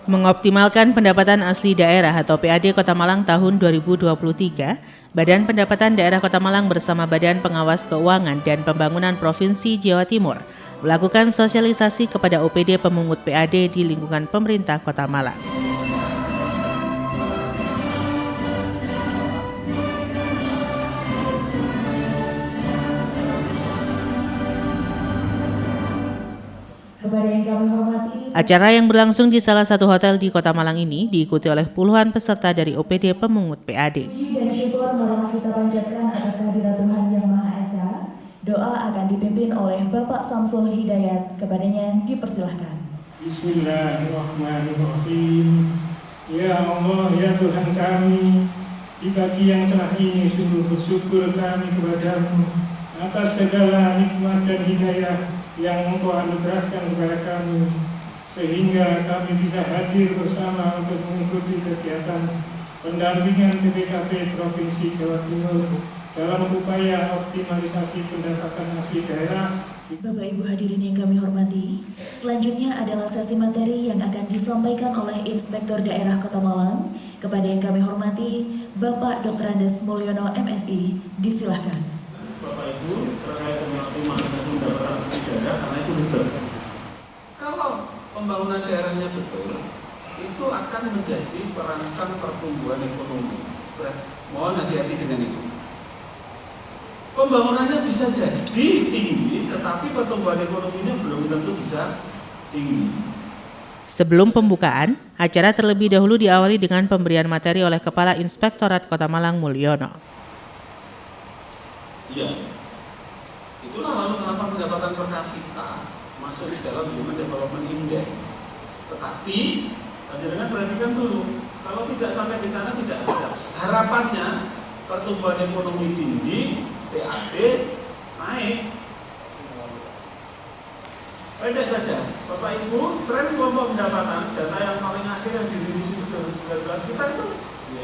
Mengoptimalkan pendapatan asli daerah atau PAD Kota Malang tahun 2023, Badan Pendapatan Daerah Kota Malang bersama Badan Pengawas Keuangan dan Pembangunan Provinsi Jawa Timur melakukan sosialisasi kepada OPD pemungut PAD di lingkungan pemerintah Kota Malang. Acara yang berlangsung di salah satu hotel di Kota Malang ini diikuti oleh puluhan peserta dari OPD pemungut PAD. Puji dan syukur marilah kita panjatkan atas kehadirat Tuhan Yang Maha Esa. Doa akan dipimpin oleh Bapak Samsul Hidayat. Kepadanya dipersilahkan. Bismillahirrahmanirrahim. Ya Allah, ya Tuhan kami, di pagi yang cerah ini sungguh bersyukur kami kepadamu atas segala nikmat dan hidayah yang Engkau anugerahkan kepada kami, sehingga kami bisa hadir bersama untuk mengikuti kegiatan pendampingan BPKP Provinsi Jawa Timur dalam upaya optimalisasi pendapatan asli daerah. Bapak Ibu hadirin yang kami hormati, selanjutnya adalah sesi materi yang akan disampaikan oleh Inspektur Daerah Kota Malang. Kepada yang kami hormati, Bapak Dr. Andes Mulyono MSI, disilahkan. Bapak Ibu, terkait dengan optimalisasi pendapatan asli daerah, karena itu betul. Kalau pembangunan daerahnya betul, itu akan menjadi perangsang pertumbuhan ekonomi. Mohon hati-hati dengan itu. Pembangunannya bisa jadi tinggi, tetapi pertumbuhan ekonominya belum tentu bisa tinggi. Sebelum pembukaan, acara terlebih dahulu diawali dengan pemberian materi oleh Kepala Inspektorat Kota Malang Mulyono. Iya, itulah lalu kenapa pendapatan per kapita masuk di dalam Human Development Index. Tetapi, jangan perhatikan dulu, kalau tidak sampai di sana tidak bisa. Harapannya pertumbuhan ekonomi tinggi, PAD naik. Pendek saja, Bapak Ibu, tren kelompok pendapatan data yang paling akhir yang dirilis 2019 kita itu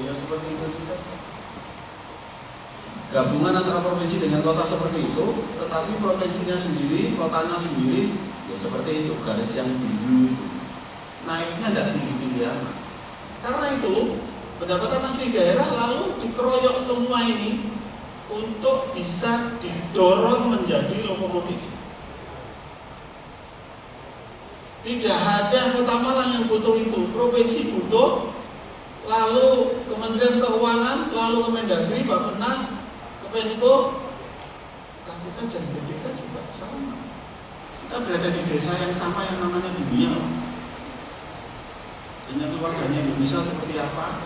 ya seperti itu saja. Gabungan antara provinsi dengan kota seperti itu, tetapi provinsinya sendiri, kotanya sendiri, ya seperti itu, garis yang biru itu. Naiknya tidak tinggi-tinggi amat. Karena itu, pendapatan asli daerah lalu dikeroyok semua ini untuk bisa didorong menjadi lokomotif. Tidak hanya Kota Malang yang butuh itu, provinsi butuh, lalu Kementerian Keuangan, lalu Kemendagri, Bappenas, Menko, KPK dan BPK juga sama. Kita berada di desa yang sama yang namanya dunia. Hanya keluarganya Indonesia seperti apa,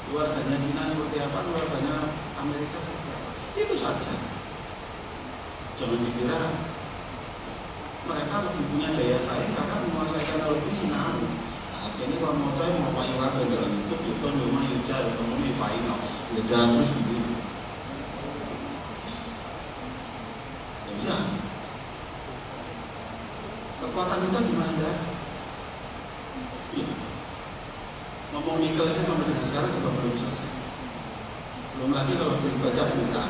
keluarganya Cina seperti apa, keluarganya Amerika seperti apa. Itu saja. Jangan dikira mereka lebih punya daya saing karena menguasai teknologi sinau. Akhirnya kalau mau saya mau payu apa dalam YouTube, YouTube rumah Yuja, ekonomi paino, udah terus begini. Ya, kekuatan kita di mana? Ya, ngomong nikel aja sampai dengan sekarang juga belum selesai. Belum lagi kalau baca berita,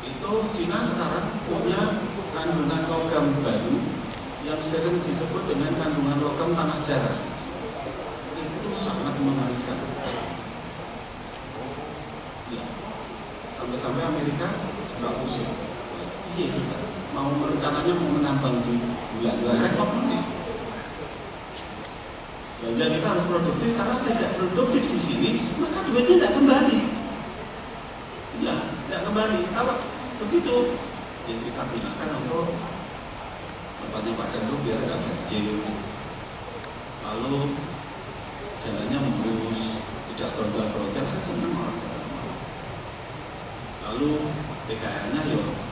itu Cina sekarang punya kandungan logam baru yang sering disebut dengan kandungan logam tanah jarang. Itu sangat mengerikan. Ya, sampai-sampai Amerika juga pusing. Iya, mau rencananya mau menambang di bulan repot nih. Belanja kita harus produktif, karena tidak produktif di sini maka duitnya tidak kembali. Ya, tidak kembali. Kalau begitu, ya kita gunakan untuk tempatnya Pak Dandu biar tidak banjir. Lalu jalannya mulus, tidak gerontal-gerontal, kan senang orang. Lalu PKL-nya ya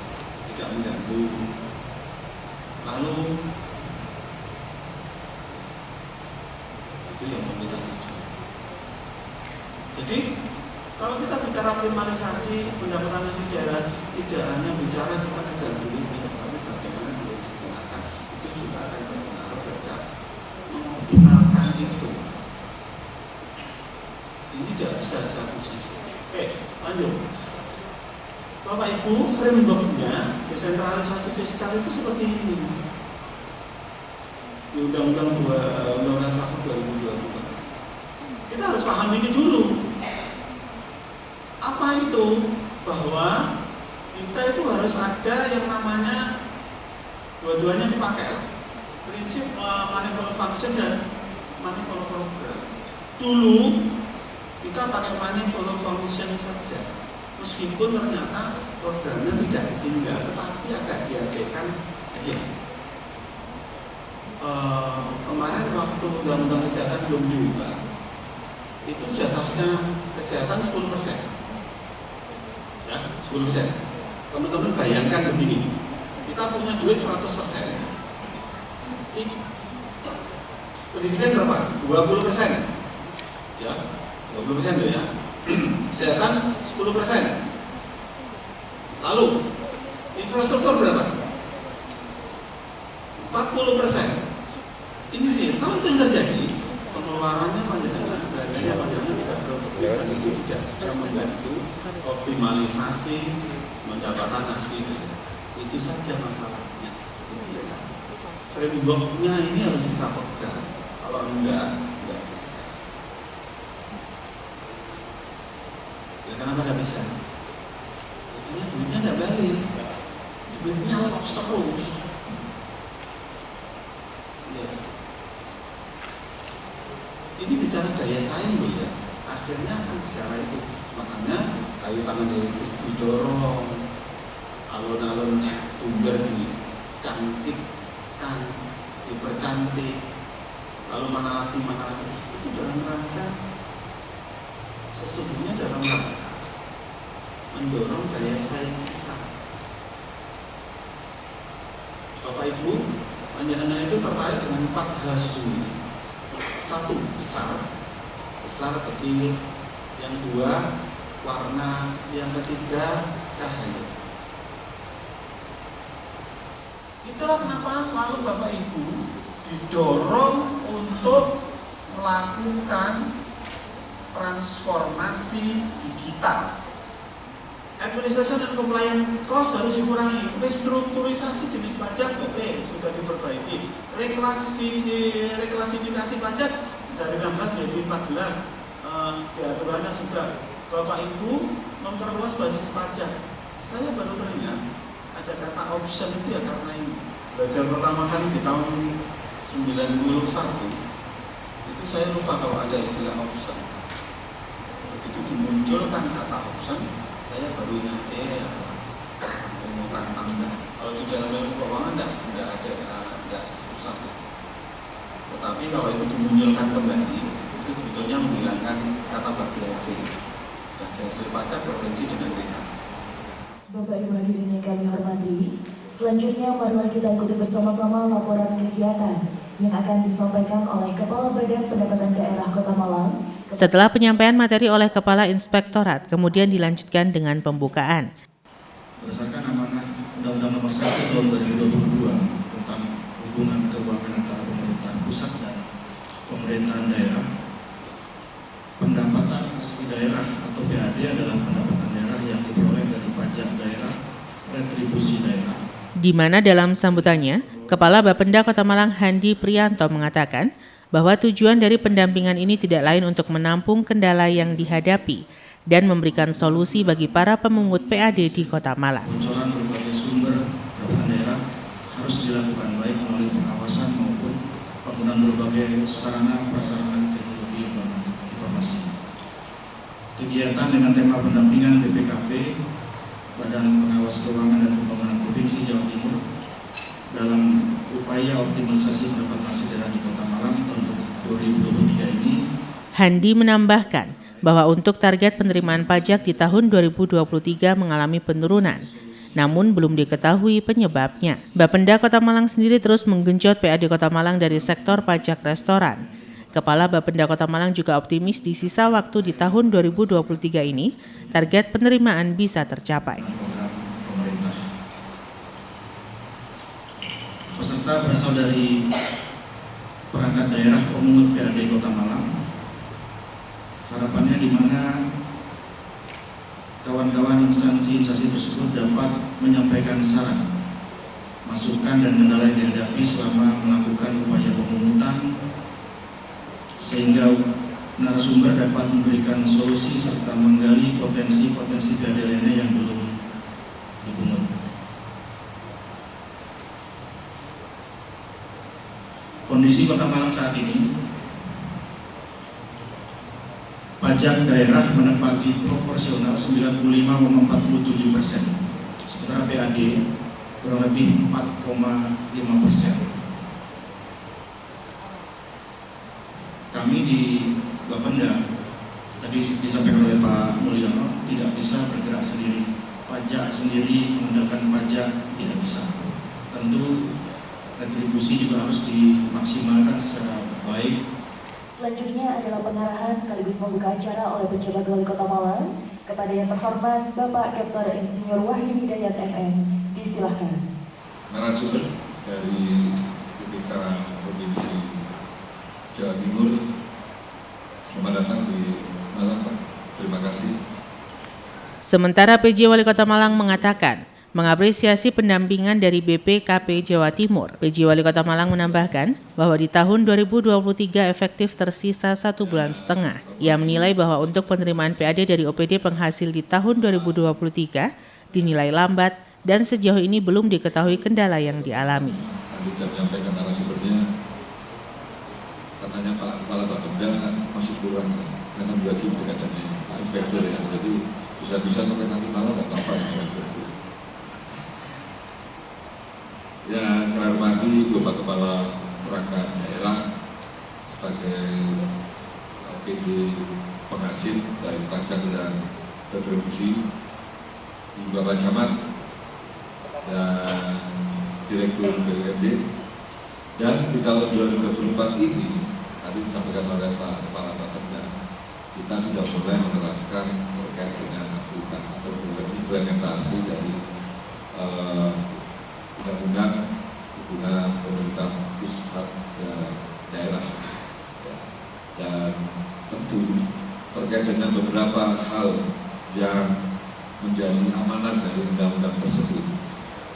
tidak mengganggu. Lalu itu yang mau kita tuju. Jadi kalau kita bicara optimalisasi pendapatan asli daerah, tidak hanya bicara kita kejar duit, tapi bagaimana duit digunakan. Itu juga akan berpengaruh terhadap mengoptimalkan itu. Ini tidak bisa satu sisi. Oke, lanjut. Bapak Ibu, framework-nya desentralisasi fiskal itu seperti ini. di Undang-Undang 1 2022. Kita harus paham ini dulu. Apa itu? Bahwa kita itu harus ada yang namanya dua-duanya dipakai. Prinsip manifold function dan manifold program. Dulu kita pakai manifold function saja, meskipun ternyata programnya tidak ditinggal, tetapi agak diabaikan. Kemarin waktu undang-undang kesehatan belum diubah, itu jatahnya kesehatan 10%. Ya, 10%. Teman-teman bayangkan begini, kita punya duit 100%. Pendidikan berapa? 20%. Ya, 20% tuh ya. Kesehatan 10%. Lalu infrastruktur berapa? 40%. Ini nih, kalau itu yang terjadi, pengeluarannya panjangnya, belanjanya panjangnya tidak produktif, dan itu tidak bisa membantu optimalisasi pendapatan asli. Itu saja masalahnya. Framework-nya ini harus kita pegang. Kalau enggak bisa. Ya kenapa enggak bisa? Ya, karena duitnya enggak balik. Duitnya loss terus. Ya. Ini bicara daya saing loh ya. Akhirnya akan bicara itu. Makanya kayu tangan elitis didorong, alun-alun Tumber ini cantik kan, dipercantik, lalu mana lagi itu dalam rangka sesungguhnya dalam rangka mendorong daya saing kita. Bapak Ibu, panjenengan itu tertarik dengan 4 hal sesungguhnya. 1, besar kecil. Yang 2, warna. Yang ketiga, cahaya. Itulah kenapa lalu Bapak Ibu didorong untuk melakukan transformasi digital. Administration dan compliance cost harus dikurangi. Restrukturisasi jenis pajak sudah diperbaiki. Reklasifikasi pajak dari 16 menjadi 14. Aturannya sudah. Bapak Ibu memperluas basis pajak. Saya baru teringat ada kata option itu ya karena ini. Belajar pertama kali di tahun 91 itu saya lupa kalau ada istilah option. Begitu dimunculkan kata option, saya baru ingat pungutan tambah. Kalau di dalam ilmu keuangan tidak susah. Tetapi kalau itu dimunculkan kembali, itu sebetulnya menghilangkan kata bagi hasil pajak berprinsip dengan kita. Bapak Ibu hadirin yang kami hormati, selanjutnya marilah kita ikuti bersama-sama laporan kegiatan yang akan disampaikan oleh Kepala Badan Pendapatan Daerah Kota Malang. Setelah penyampaian materi oleh Kepala Inspektorat, kemudian dilanjutkan dengan pembukaan. Berdasarkan amanah Undang-Undang Nomor 1 Tahun 2022 tentang hubungan keuangan antara pemerintahan pusat dan pemerintahan daerah, pendapatan asli daerah atau PAD adalah pendapatan daerah yang diperoleh dari pajak daerah, retribusi daerah. Di mana dalam sambutannya, Kepala Bapenda Kota Malang Handi Prianto mengatakan bahwa tujuan dari pendampingan ini tidak lain untuk menampung kendala yang dihadapi dan memberikan solusi bagi para pemungut PAD di Kota Malang. Bocoran berbagai sumber pendapatan daerah harus dilakukan baik melalui pengawasan maupun penggunaan berbagai sarana prasarana teknologi informasi. Kegiatan dengan tema pendampingan BPKP, Badan Pengawas Keuangan dan Pembangunan Provinsi Jawa Timur dalam upaya optimalisasi pendapatan asli daerah di Kota Malang tahun 2023 ini. Handi menambahkan bahwa untuk target penerimaan pajak di tahun 2023 mengalami penurunan, namun belum diketahui penyebabnya. Bapenda Kota Malang sendiri terus menggenjot PAD Kota Malang dari sektor pajak restoran. Kepala Bapenda Kota Malang juga optimis di sisa waktu di tahun 2023 ini, target penerimaan bisa tercapai. Peserta berasal dari perangkat daerah pemungut PAD Kota Malang. Harapannya di mana kawan-kawan instansi tersebut dapat menyampaikan saran, masukan dan kendala yang dihadapi selama melakukan upaya pemungutan, sehingga narasumber dapat memberikan solusi serta menggali potensi-potensi PAD lainnya yang belum dipungut. Kondisi Kota Malang saat ini, pajak daerah menempati proporsional 95,47%, sementara PAD kurang lebih 4,5%. Kami di Bapenda, tadi disampaikan oleh Pak Mulyono, tidak bisa bergerak sendiri. Pajak sendiri, mengandalkan pajak tidak bisa. Tentu retribusi juga harus dimaksimalkan secara baik. Selanjutnya adalah pengarahan sekaligus membuka acara oleh pejabat Wali Kota Malang kepada yang terhormat Bapak Dr. Insinyur Wahyu Hidayat MM. Disilahkan. Narasumber dari BPK Provinsi Jawa Timur, selamat datang di Malang, Pak. Terima kasih. Sementara PJ Wali Kota Malang mengatakan mengapresiasi pendampingan dari BPKP Jawa Timur. PJ Wali Kota Malang menambahkan bahwa di tahun 2023 efektif tersisa 1,5 bulan. Ia menilai bahwa untuk penerimaan PAD dari OPD penghasil di tahun 2023 dinilai lambat dan sejauh ini belum diketahui kendala yang dialami. Tadi sudah menyampaikan narasumbernya, katanya Pak Kepala Bapenda masih kurang, karena bagi katanya Pak Inspektur ya, jadi bisa-bisa sampai nanti malam nggak apa-apa Pak Inspektur. Ya, saya hormati Bapak Kepala Perangkat Daerah sebagai OPD penghasil dari pajak dan retribusi, Bapak Camat dan Direktur BUMD. Dan di tahun 2024 ini, tadi disampaikan oleh Pak Kepala Bapenda, kita sudah mulai menerapkan terkait dengan aplikasi atau implementasi dari undang-undang hubungan pemerintah pusat dan daerah, dan tentu terkait dengan beberapa hal yang menjadi amanat dari undang-undang tersebut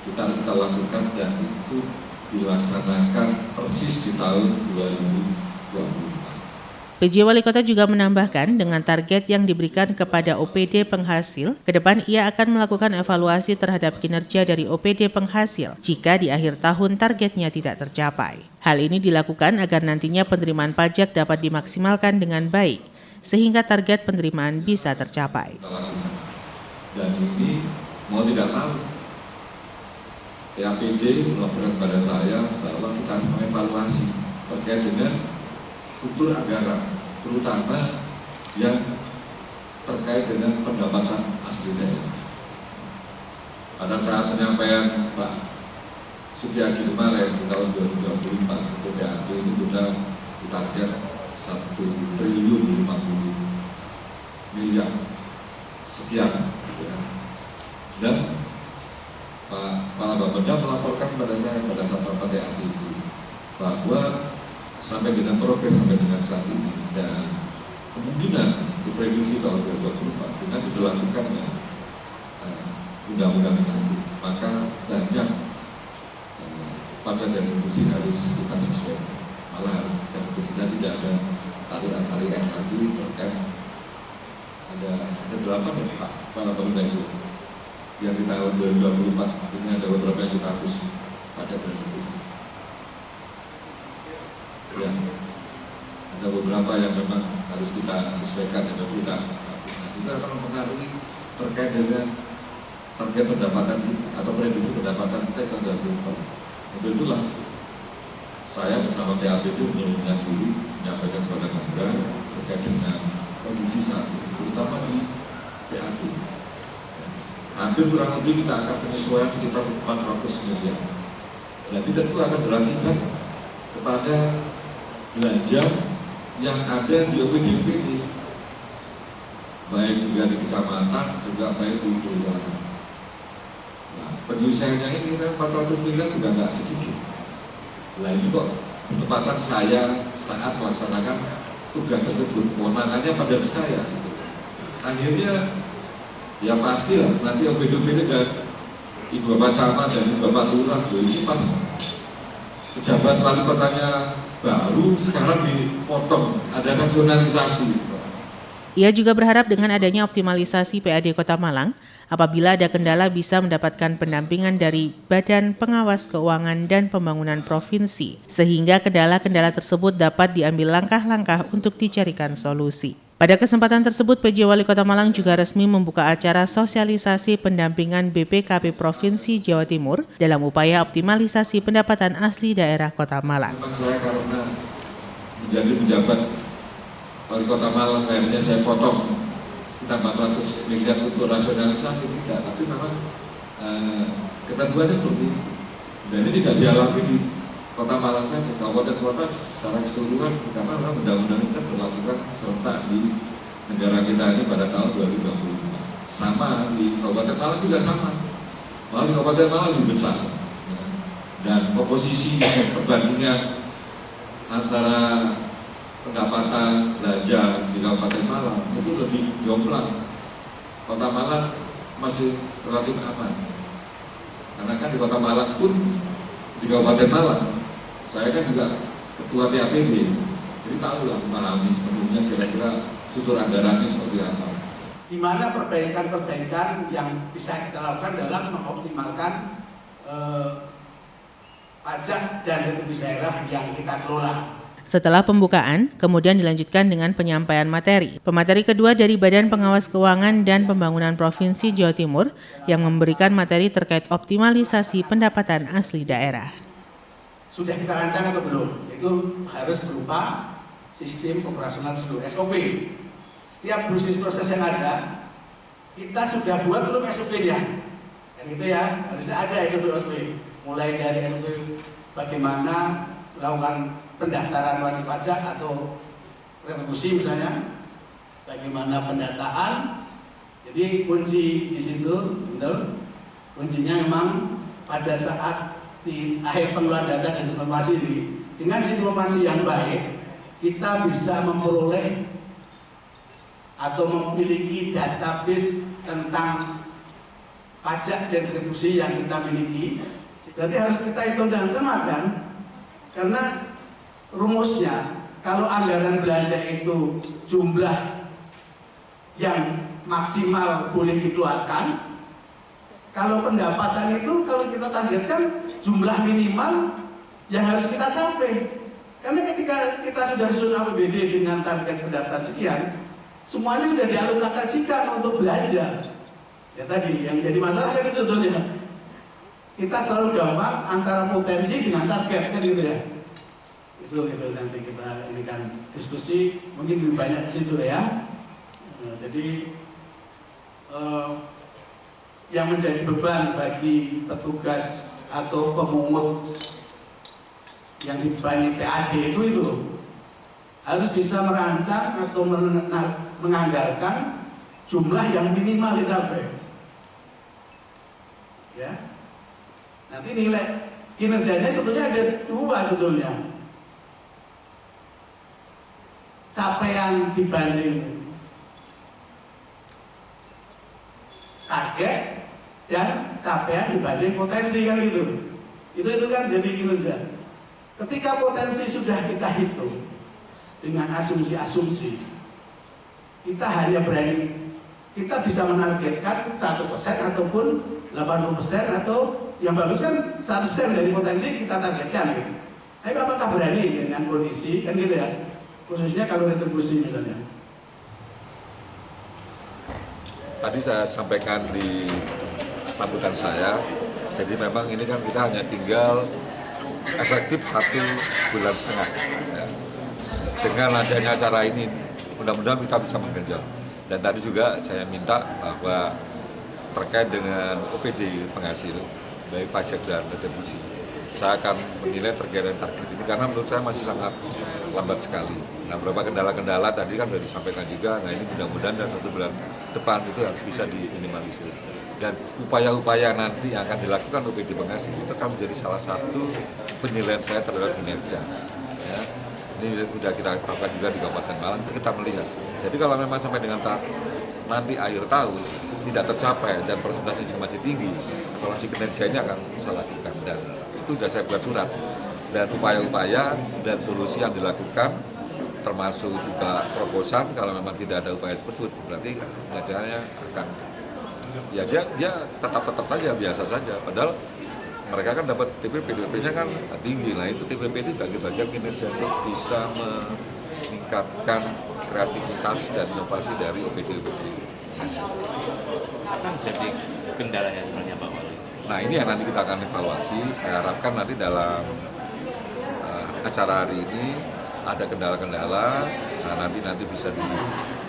kita lakukan dan itu dilaksanakan persis di tahun 2024. PJ Wali Kota juga menambahkan dengan target yang diberikan kepada OPD penghasil, ke depan ia akan melakukan evaluasi terhadap kinerja dari OPD penghasil jika di akhir tahun targetnya tidak tercapai. Hal ini dilakukan agar nantinya penerimaan pajak dapat dimaksimalkan dengan baik, sehingga target penerimaan bisa tercapai. Dan ini mau tidak mau, TAPD melaporkan kepada saya bahwa kita harus mengevaluasi terkait dengan struktur anggaran, terutama yang terkait dengan pendapatan asli daerah. Pada saat penyampaian Pak Sutiaji kemarin di tahun 2024, untuk PAD itu sudah ditarget 1,050 triliun sekian. Ya. Dan Pak Kepala Bapenda melaporkan kepada saya pada saat rapat PAD itu bahwa sampai dengan progres sampai dengan saat ini dan kemungkinan diprediksi tahun 2024 dengan diberlakukannya undang-undang tersebut, maka banyak pajak dan retribusi harus kita sesuaikan, malah harus kita hapus dan tidak ada tarikan lagi terkait ada 8 ya Pak Kepala Bapenda itu yang di tahun 2024 ini ada beberapa yang kita hapus pajak dan retribusi. Ya, ada beberapa yang memang harus kita sesuaikan dan kita hapus. Nah, itu akan mempengaruhi terkait dengan target pendapatan kita atau prediksi pendapatan kita tahun 2024. Untuk itulah saya bersama TAPD menyuruhkan diri menyampaikan kepada Anda terkait dengan kondisi saat ini, terutama di PAD. Hampir kurang lebih kita akan penyesuaian sekitar 400 miliar. Jadi tentu akan berakibat kepada belanja yang ada di OPD-OPD, baik juga di kecamatan, juga baik di kelurahan. Nah, penyelesaiannya ini kan 400 miliar juga nggak sedikit. Nah ini kok ketepatan saya saat melaksanakan tugas tersebut, kewenangannya pada saya. Gitu. Akhirnya ya pastilah nanti OPD-OPD dan Ibu Bapak Camat dan Ibu Bapak Lurah, ini pas pejabat wali kotanya baru sekarang dipotong, ada rasionalisasi. Ia juga berharap dengan adanya optimalisasi PAD Kota Malang, apabila ada kendala bisa mendapatkan pendampingan dari Badan Pengawas Keuangan dan Pembangunan Provinsi, sehingga kendala-kendala tersebut dapat diambil langkah-langkah untuk dicarikan solusi. Pada kesempatan tersebut, PJ Wali Kota Malang juga resmi membuka acara sosialisasi pendampingan BPKP Provinsi Jawa Timur dalam upaya optimalisasi pendapatan asli daerah Kota Malang. Memang saya karena menjadi pejabat Wali Kota Malang, akhirnya saya potong sekitar 400 miliar untuk rasionalisasi, tidak. Tapi memang ketentuannya seperti itu. Dan ini tidak dialami di Kota Malang saja, kabupaten kota secara keseluruhan, karena memang undang-undang itu berlakukan serentak di negara kita ini pada tahun 2025. Sama di Kabupaten Malang juga sama. Malah di Kabupaten Malang lebih besar. Dan komposisi perbandingan antara pendapatan belanja di Kabupaten Malang itu lebih jomplang. Kota Malang masih relatif aman. Karena kan di Kota Malang pun, di Kabupaten Malang, saya kan juga ketua TAPD, jadi tahulah memahami sepenuhnya kira-kira struktur anggarannya seperti apa. Di mana perbaikan-perbaikan yang bisa kita lakukan dalam mengoptimalkan pajak dan retribusi daerah yang kita kelola. Setelah pembukaan, kemudian dilanjutkan dengan penyampaian materi. Pemateri kedua dari Badan Pengawas Keuangan dan Pembangunan Provinsi Jawa Timur yang memberikan materi terkait optimalisasi pendapatan asli daerah. Sudah kita rancang atau belum? Itu harus berupa sistem operasional seluruh SOP. Setiap bisnis proses yang ada, kita sudah buat belum SOP-nya. Dan itu ya, harusnya ada SOP. Mulai dari SOP bagaimana melakukan pendaftaran wajib pajak atau retribusi misalnya, bagaimana pendataan. Jadi kunci di situ, kuncinya memang pada saat di akhir pengelolaan data dan informasi ini, dengan informasi yang baik, kita bisa memperoleh atau memiliki database tentang pajak dan retribusi yang kita miliki. Berarti harus kita hitung dengan cermat kan? Karena rumusnya, kalau anggaran belanja itu jumlah yang maksimal boleh dikeluarkan, kalau pendapatan itu kalau kita targetkan jumlah minimal yang harus kita capai. Karena ketika kita sudah susun APBD dengan target pendapatan sekian, semuanya sudah dialokasikan untuk belanja. Ya tadi yang jadi masalah kan itu sebetulnya. Kita selalu gampang antara potensi dengan target kan gitu ya. Itu nanti kita ini kan diskusi mungkin lebih banyak di situ ya. Jadi yang menjadi beban bagi petugas atau pemungut yang dibebani PAD itu harus bisa merancang atau menganggarkan jumlah yang minimal dicapai. Ya, nanti nilai kinerjanya sebetulnya ada dua sebetulnya. Capaian dibanding target dan capaian dibanding potensi kan gitu. Itu kan jadi kinerja. Ketika potensi sudah kita hitung dengan asumsi-asumsi, kita hanya berani, kita bisa menargetkan 1% ataupun 80% atau yang bagus kan 100% dari potensi kita targetkan gitu. Tapi apakah berani dengan kondisi kan gitu ya? Khususnya kalau retribusi misalnya. Tadi saya sampaikan di sambutan saya, jadi memang ini kan kita hanya tinggal efektif 1,5 bulan. Ya. Dengan lancarnya acara ini, mudah-mudahan kita bisa menggenjot. Dan tadi juga saya minta bahwa terkait dengan OPD penghasil, baik pajak dan retribusi, saya akan menilai terkait dengan target ini karena menurut saya masih sangat lambat sekali. Nah, beberapa kendala-kendala tadi kan sudah disampaikan juga. Nah, ini mudah-mudahan dalam 1 bulan depan itu harus bisa diminimalisir. Dan upaya-upaya nanti yang akan dilakukan OPD penghasil itu akan menjadi salah satu penilaian saya terhadap kinerja. Ya. Ini sudah kita lakukan juga di Kabupaten Malang, kita melihat. Jadi kalau memang sampai dengan nanti akhir tahun tidak tercapai dan persentasenya masih tinggi, evaluasi kinerja ini akan saya lakukan, dan itu sudah saya buat surat, dan upaya-upaya dan solusi yang dilakukan termasuk juga proposan. Kalau memang tidak ada upaya seperti itu berarti pengajaranya akan ya dia tetap saja biasa saja, padahal mereka kan dapat TPP-nya kan tinggi. Nah itu TPP ini bagi bagian kinerja untuk bisa meningkatkan kreativitas dan inovasi dari OPD-OPD. Apa menjadi kendalanya sebenarnya Pak Wali? Nah ini yang nanti kita akan evaluasi. Saya harapkan nanti dalam acara hari ini ada kendala-kendala. Nah nanti bisa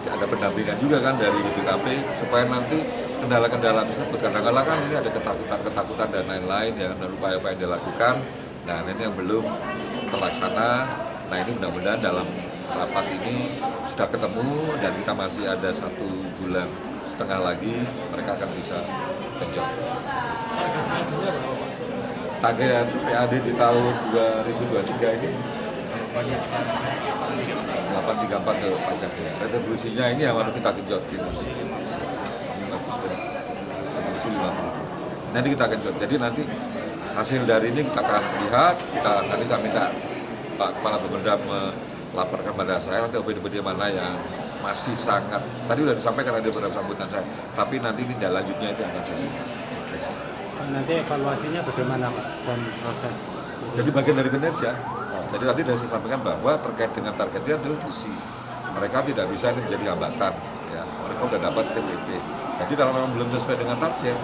ada pendampingan juga kan dari BPKP supaya nanti kendala-kendala tersebut, kadang-kadang kan ini ada ketakutan dan lain-lain ya, dan upaya-upaya yang dilakukan. Nah ini yang belum terlaksana. Nah ini mudah-mudahan dalam rapat ini sudah ketemu, dan kita masih ada 1,5 bulan lagi mereka akan bisa genjot. Target PAD di tahun 2023 ini 834 ke pajak ya. Retribusinya ini yang harus kita genjot di retribusi 50. Nanti kita genjot. Jadi nanti hasil dari ini kita akan lihat. Nanti saya minta Pak Kepala Bapeda melaporkan pada saya nanti OPD-OPD mana yang masih sangat, tadi sudah disampaikan ada beberapa sambutan saya, tapi nanti ini lanjutnya itu akan saya periksa. Nanti evaluasinya bagaimana Pak dan proses? Jadi bagian dari kinerja. Jadi tadi sudah saya sampaikan bahwa terkait dengan targetnya diskusi, mereka tidak bisa menjadi hambatan. Ya, mereka sudah dapat TPP. Jadi kalau memang belum sesuai dengan target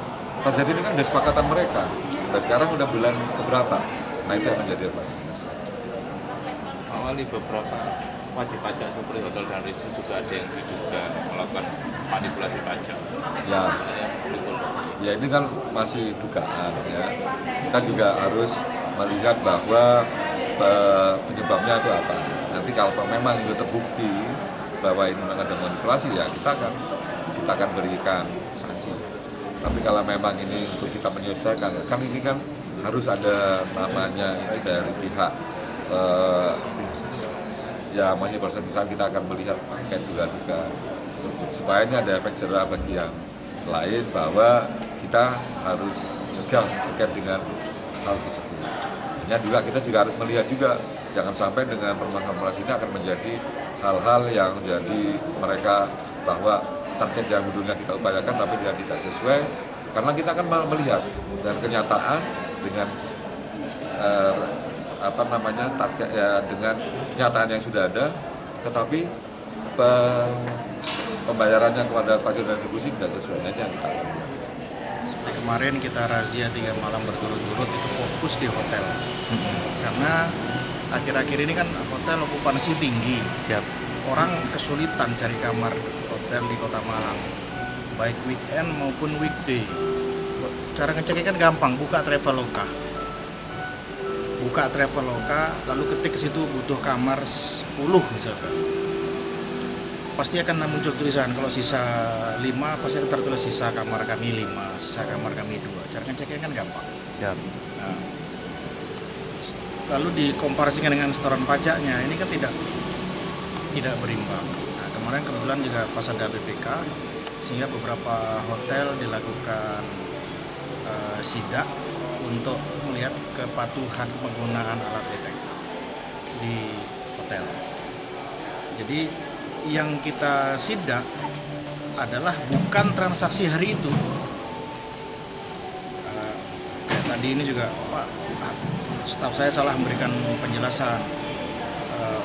ini kan sudah sepakatan mereka. Dan sekarang sudah bulan keberapa. Nah itu yang menjadi evaluasi kinerja. Pak Wali, beberapa wajib pajak seperti hotel dan resto juga ada yang diduga melakukan manipulasi pajak. Ya ini kan masih dugaan ya. Kita juga harus melihat bahwa penyebabnya itu apa. Nanti kalau memang itu terbukti bahwa ini memang ada manipulasi, ya kita akan berikan sanksi. Tapi kalau memang ini untuk kita menyelesaikan, kan ini kan harus ada namanya ini dari pihak ya masih bersama, kita akan melihat kayak duga-duga supaya ini ada efek jerah bagi yang lain bahwa kita harus tegas terkait dengan hal tersebut. Ya juga kita juga harus melihat juga jangan sampai dengan permasalahan ini akan menjadi hal-hal yang menjadi mereka bahwa target yang dulunya kita upayakan tapi dia tidak sesuai, karena kita akan melihat dan kenyataan dengan target ya, dengan kenyataan yang sudah ada, tetapi pembayarannya kepada pajak dan retribusi tidak sesuai aja kita akan melihat. Seperti kemarin kita razia 3 malam berturut-turut itu fokus di hotel. Karena akhir-akhir ini kan hotel okupansi tinggi. Orang kesulitan cari kamar hotel di Kota Malang, baik weekend maupun weekday. Cara ngeceknya kan gampang, buka Traveloka, lalu ketik ke situ butuh kamar 10 misalkan. Pasti akan muncul tulisan kalau sisa 5 pasti akan tertulis sisa kamar kami 5, sisa kamar kami 2. Cara ngeceknya kan gampang. Nah, lalu dikomparasikan dengan setoran pajaknya, ini kan tidak berimbang. Nah, kemarin kebetulan juga pas ada BPK, sehingga beberapa hotel dilakukan sidak untuk melihat kepatuhan penggunaan alat detek di hotel. Jadi yang kita sidak adalah bukan transaksi hari itu. Kayak tadi ini juga Pak, staf saya salah memberikan penjelasan,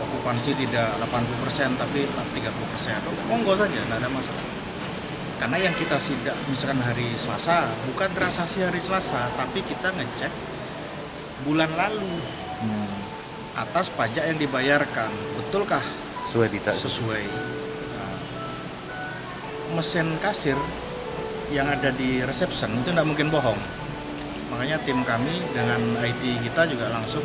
okupansi tidak 80% tapi 30%. Monggo saja, tidak ada masalah. Karena yang kita sidak misalkan hari Selasa, bukan transaksi hari Selasa, tapi kita ngecek bulan lalu atas pajak yang dibayarkan, betulkah sesuai. Nah, mesin kasir yang ada di reception itu tidak mungkin bohong. Makanya tim kami dengan IT kita juga langsung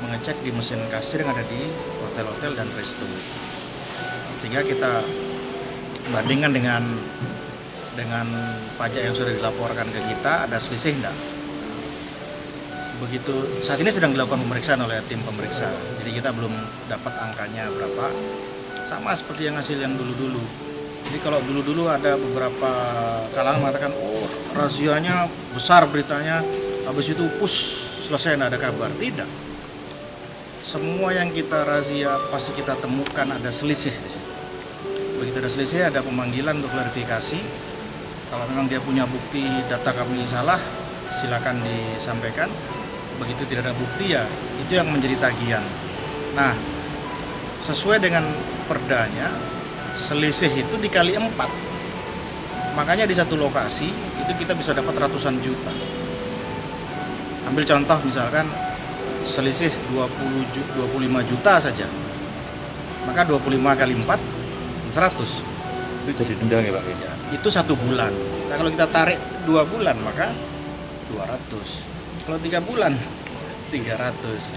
mengecek di mesin kasir yang ada di hotel-hotel dan resto. Sehingga kita bandingkan dengan pajak yang sudah dilaporkan ke kita, ada selisih enggak. Begitu saat ini sedang dilakukan pemeriksaan oleh tim pemeriksa. Jadi kita belum dapat angkanya berapa. Sama seperti yang hasil yang dulu-dulu. Jadi kalau dulu-dulu ada beberapa kalangan mengatakan, oh razianya besar beritanya, habis itu selesai nggak ada kabar. Tidak. Semua yang kita razia pasti kita temukan ada selisih di situ. Begitu ada selisih, ada pemanggilan untuk klarifikasi. Kalau memang dia punya bukti data kami salah, silakan disampaikan. Begitu tidak ada bukti ya itu yang menjadi tagihan. Nah, sesuai dengan perdanya, selisih itu dikali 4. Makanya di satu lokasi itu kita bisa dapat ratusan juta. Ambil contoh misalkan selisih 25 juta saja. Maka 25 kali 4 100. Itu jadi denda ya Pak? Ya, itu 1 bulan. Nah kalau kita tarik 2 bulan maka 200. Kalau 3 bulan 300.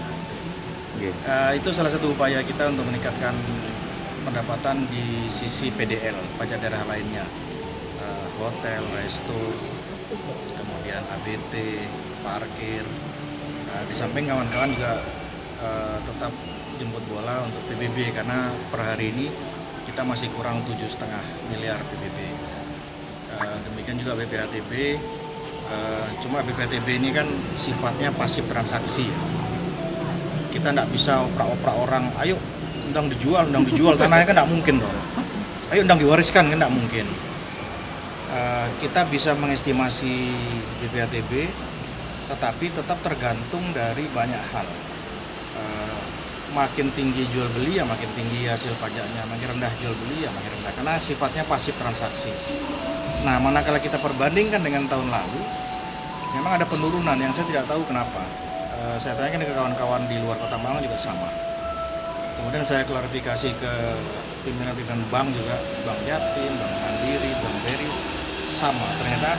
Itu salah satu upaya kita untuk meningkatkan pendapatan di sisi PDL, pajak daerah lainnya, hotel, resto, kemudian ABT, parkir. Di samping kawan-kawan juga tetap jemput bola untuk PBB karena per hari ini kita masih kurang 7,5 miliar PBB. Demikian juga BPATB. Cuma BPATB ini kan sifatnya pasif transaksi. Kita tidak bisa oprak-oprak orang, ayo undang dijual, tanahnya kan tidak mungkin dong. Ayo undang diwariskan kan tidak mungkin. Kita bisa mengestimasi BPATB, tetapi tetap tergantung dari banyak hal. Makin tinggi jual beli ya makin tinggi hasil pajaknya, makin rendah jual beli ya makin rendah, karena sifatnya pasif transaksi. Nah, manakala kita perbandingkan dengan tahun lalu, memang ada penurunan yang saya tidak tahu kenapa. Saya tanyakan ke kawan-kawan di luar Kota Malang juga sama. Kemudian saya klarifikasi ke pimpinan-pimpinan bank juga, Bank Jatim, Bank Mandiri, Bank BRI, sama. Ternyata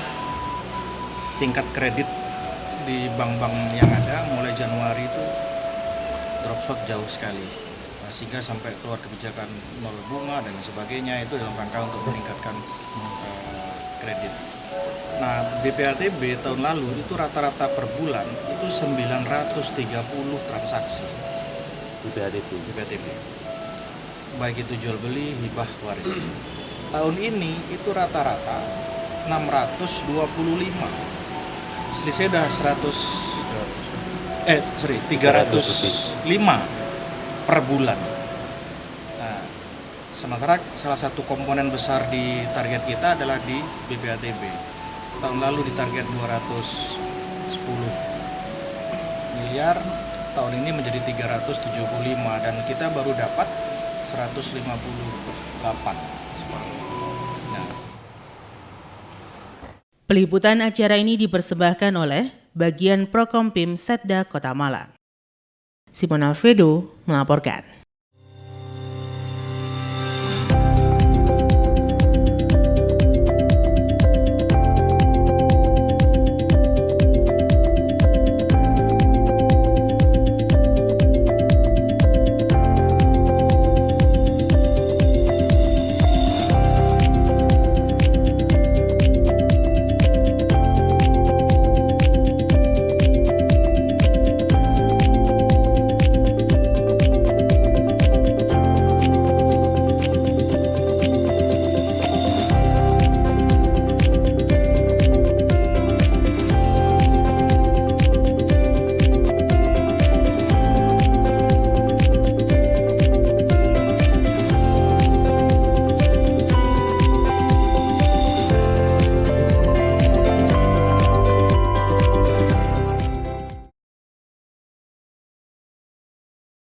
tingkat kredit di bank-bank yang ada mulai Januari itu drop shot jauh sekali, sehingga sampai keluar kebijakan nol bunga dan sebagainya, itu dalam rangka untuk meningkatkan kredit. Nah, BPATB tahun lalu itu rata-rata per bulan itu 930 transaksi BPATB, baik itu jual beli, hibah, waris. Tahun ini itu rata-rata 625, selisih udah 305 per bulan. Nah, sementara salah satu komponen besar di target kita adalah di BPATB. Tahun lalu ditarget 210 miliar, tahun ini menjadi 375 dan kita baru dapat 158. Nah. Peliputan acara ini dipersembahkan oleh Bagian Prokompim Setda Kota Malang. Simon Alfredo melaporkan.